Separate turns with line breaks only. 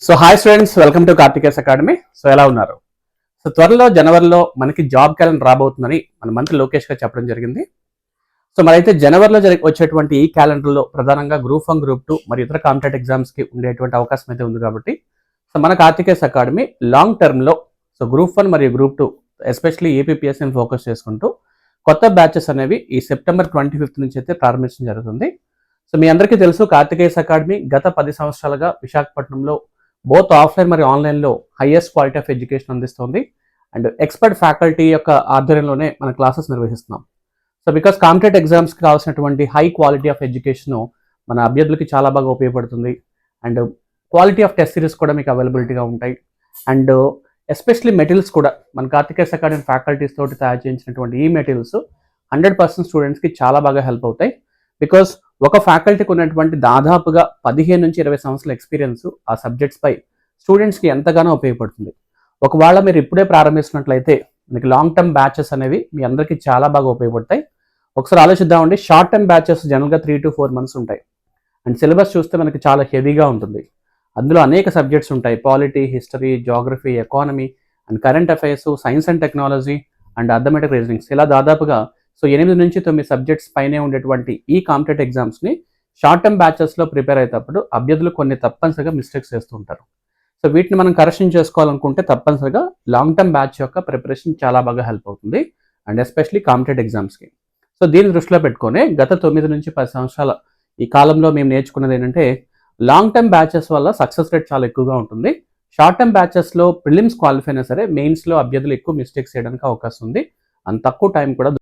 So hi students, welcome to Karthikes academy. So ఎలా ఉన్నారు? So త్వరలో జనవరిలో మనకి జాబ్ క్యాలెండర్ రాబోతుందని మన మంత్రి లోకేష్ గారు చెప్పడం జరిగింది. సో మరైతే జనవరిలో వచ్చేటువంటి ఈ క్యాలెండర్లో ప్రధానంగా గ్రూప్ 1, గ్రూప్ 2 మరియు ఇతర కాంపిటేటివ్ ఎగ్జామ్స్కి ఉండేటువంటి అవకాశం అయితే ఉంది. కాబట్టి సో మన కార్తికేస్ అకాడమీ లాంగ్ టర్మ్లో సో గ్రూప్ 1 మరియు గ్రూప్ 2 ఎస్పెషల్లీ ఏపీపీఎస్సీని ఫోకస్ చేసుకుంటూ కొత్త బ్యాచెస్ అనేవి ఈ సెప్టెంబర్ 25 నుంచి అయితే ప్రారంభించడం జరుగుతుంది. సో మీ అందరికీ తెలుసు, కార్తికేస్ అకాడమీ గత 10 సంవత్సరాలుగా విశాఖపట్నంలో బోత్ ఆఫ్లైన్ మరియు ఆన్లైన్లో హైయెస్ట్ క్వాలిటీ ఆఫ్ ఎడ్యుకేషన్ అందిస్తుంది. అండ్ ఎక్స్పర్ట్ ఫ్యాకల్టీ యొక్క ఆధ్వర్యంలోనే మన క్లాసెస్ నిర్వహిస్తున్నాం. సో బికాస్ కాంపిటేటివ్ ఎగ్జామ్స్కి కావాల్సినటువంటి హై క్వాలిటీ ఆఫ్ ఎడ్యుకేషన్ మన అభ్యర్థులకి చాలా బాగా ఉపయోగపడుతుంది. And quality of test series కూడా మీకు అవైలబిలిటీగా ఉంటాయి. అండ్ ఎస్పెషలీ మెటీరియల్స్ కూడా మన కార్తికేస్ అకాడమీ ఫ్యాకల్టీస్ తోటి తయారు చేయించినటువంటి ఈ మెటీరియల్స్ 100% స్టూడెంట్స్కి చాలా బాగా హెల్ప్ అవుతాయి. బికాస్ ఒక ఫ్యాకల్టీకి ఉన్నటువంటి దాదాపుగా 15 నుంచి 20 సంవత్సరాల ఎక్స్పీరియన్స్ ఆ సబ్జెక్ట్స్ పై స్టూడెంట్స్కి ఎంతగానో ఉపయోగపడుతుంది. ఒకవేళ మీరు ఇప్పుడే ప్రారంభిస్తున్నట్లయితే మీకు లాంగ్ టర్మ్ బ్యాచెస్ అనేవి మీ అందరికీ చాలా బాగా ఉపయోగపడతాయి. ఒకసారి ఆలోచిద్దామండి. షార్ట్ టర్మ్ బ్యాచెస్ జనరల్గా 3 to 4 months ఉంటాయి. అండ్ సిలబస్ చూస్తే మనకి చాలా హెవీగా ఉంటుంది. అందులో అనేక సబ్జెక్ట్స్ ఉంటాయి. Polity, history, geography, economy and current affairs, science and technology and arithmetic reasonings, ఇలా దాదాపుగా సో 8 నుంచి 9 సబ్జెక్ట్స్ పైనే ఉండేటువంటి ఈ కాంపిటేటివ్ ఎగ్జామ్స్ని షార్ట్ టర్మ్ బ్యాచెస్లో ప్రిపేర్ అయ్యేటప్పుడు అభ్యర్థులు కొన్ని తప్పనిసరిగా మిస్టేక్స్ చేస్తూ ఉంటారు. సో వీటిని మనం కరెక్షన్ చేసుకోవాలనుకుంటే తప్పనిసరిగా లాంగ్ టర్మ్ బ్యాచ్ యొక్క ప్రిపరేషన్ చాలా బాగా హెల్ప్ అవుతుంది. అండ్ ఎస్పెషలీ కాంపిటేటివ్ ఎగ్జామ్స్కి. సో దీన్ని దృష్టిలో పెట్టుకొని గత 9 నుంచి 10 సంవత్సరాల ఈ కాలంలో మేము నేర్చుకున్నది ఏంటంటే, లాంగ్ టర్మ్ బ్యాచెస్ వల్ల సక్సెస్ రేట్ చాలా ఎక్కువగా ఉంటుంది. షార్ట్ టర్మ్ బ్యాచెస్లో ప్రిలిమ్స్ క్వాలిఫై అయినా సరే మెయిన్స్లో అభ్యర్థులు ఎక్కువ మిస్టేక్స్ చేయడానికి అవకాశం ఉంది. అంత తక్కువ టైం కూడా